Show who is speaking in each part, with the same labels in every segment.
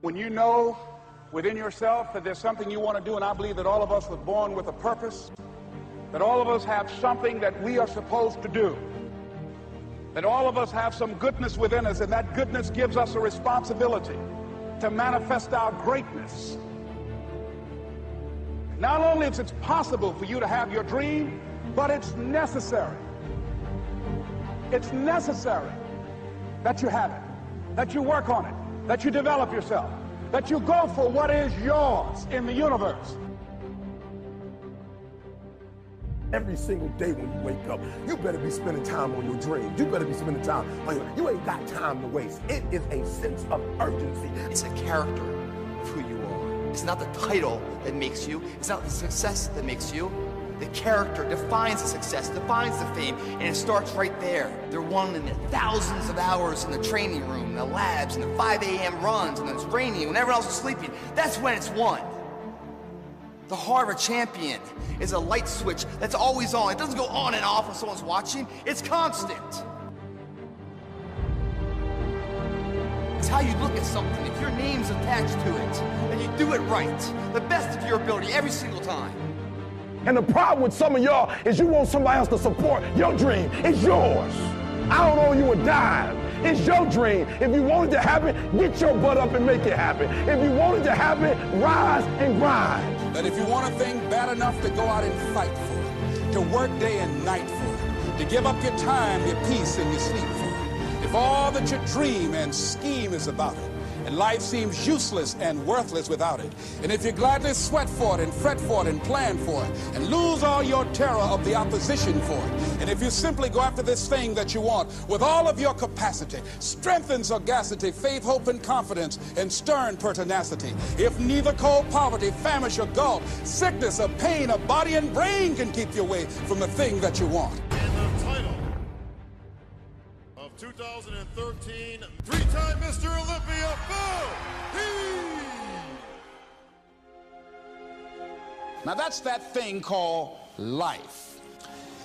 Speaker 1: When you know within yourself that there's something you want to do, and I believe that all of us were born with a purpose, that all of us have something that we are supposed to do, that all of us have some goodness within us, and that goodness gives us a responsibility to manifest our greatness. Not only is it possible for you to have your dream, but it's necessary. It's necessary that you have it, that you work on it, that you develop yourself, that you go for what is yours in the universe.
Speaker 2: Every single day when you wake up, you better be spending time on your dreams. You better be spending time on you ain't got time to waste. It is a sense of urgency.
Speaker 3: It's a character of who you are. It's not the title that makes you. It's not the success that makes you. The character defines the success, defines the fame, and it starts right there. They're won in the thousands of hours in the training room, in the labs, in the 5 a.m. runs, and it's raining, when everyone else is sleeping. That's when it's won. The heart of a champion is a light switch that's always on. It doesn't go on and off when someone's watching. It's constant. It's how you look at something. If your name's attached to it, and you do it right, the best of your ability every single time.
Speaker 2: And the problem with some of y'all is you want somebody else to support your dream. It's yours. I don't owe you a dime. It's your dream. If you want it to happen, get your butt up and make it happen. If you want it to happen, rise and grind.
Speaker 1: That if you want a thing bad enough to go out and fight for it, to work day and night for it, to give up your time, your peace, and your sleep for it, if all that you dream and scheme is about it, and life seems useless and worthless without it, and if you gladly sweat for it and fret for it and plan for it and lose all your terror of the opposition for it, and if you simply go after this thing that you want with all of your capacity, strength and sagacity, faith, hope, and confidence, and stern pertinacity, if neither cold poverty, famish, or gulf, sickness or pain of body and brain can keep you away from the thing that you want.
Speaker 4: And the title of 2013, three-time Mr. Olympia, Phil Heath.
Speaker 1: Now that's that thing called life,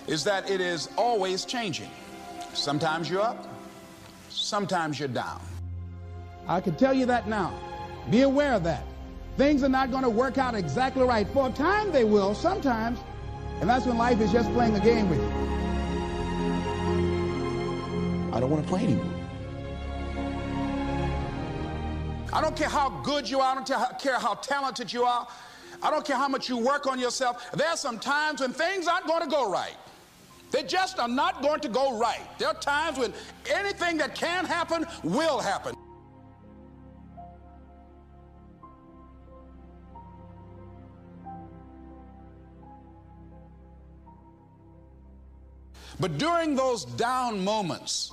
Speaker 1: is that it is always changing. Sometimes you're up, sometimes you're down. I can tell you that now. Be aware of that. Things are not going to work out exactly right. For a time they will, sometimes. And that's when life is just playing a game with you. I don't want to play anymore. I don't care how good you are. I don't care how talented you are. I don't care how much you work on yourself. There are some times when things aren't going to go right. They just are not going to go right. There are times when anything that can happen will happen. But during those down moments,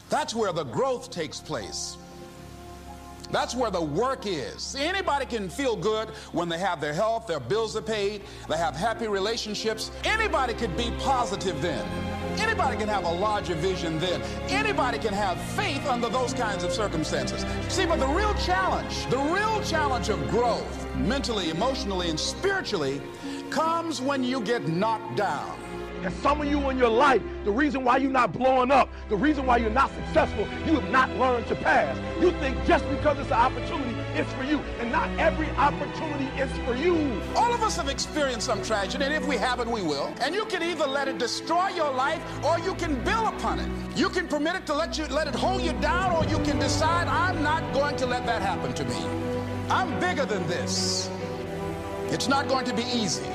Speaker 1: that's where the growth takes place. That's where the work is. See, anybody can feel good when they have their health, their bills are paid, they have happy relationships. Anybody could be positive then. Anybody can have a larger vision then. Anybody can have faith under those kinds of circumstances. See, but the real challenge of growth, mentally, emotionally, and spiritually, comes when you get knocked down.
Speaker 2: And some of you in your life, the reason why you're not blowing up, the reason why you're not successful, you have not learned to pass. You think just because it's an opportunity, it's for you. And not every opportunity is for you.
Speaker 1: All of us have experienced some tragedy, and if we haven't, we will. And you can either let it destroy your life, or you can build upon it. You can permit it to let it hold you down, or you can decide, I'm not going to let that happen to me. I'm bigger than this. It's not going to be easy.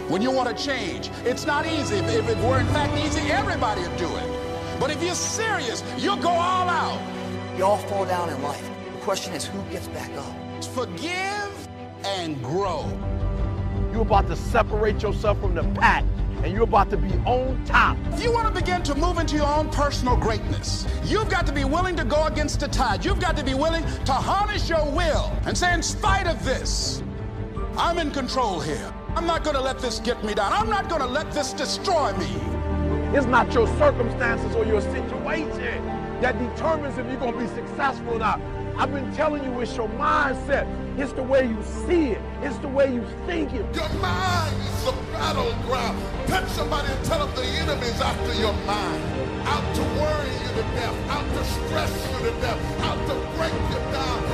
Speaker 1: When you want to change, it's not easy. If it were in fact easy, everybody would do it. But if you're serious, you'll go all out.
Speaker 3: We all fall down in life. The question is, who gets back up?
Speaker 1: Forgive and grow.
Speaker 2: You're about to separate yourself from the pack, and you're about to be on top.
Speaker 1: If you want to begin to move into your own personal greatness, you've got to be willing to go against the tide. You've got to be willing to harness your will and say, in spite of this, I'm in control here. I'm not going to let this get me down. I'm not going to let this destroy me.
Speaker 2: It's not your circumstances or your situation that determines if you're going to be successful or not. I've been telling you, it's your mindset. It's the way you see it. It's the way you think it.
Speaker 4: Your mind is the battleground. Touch somebody and tell them the enemy's after your mind. Out to worry you to death. Out to stress you to death. Out to break you down.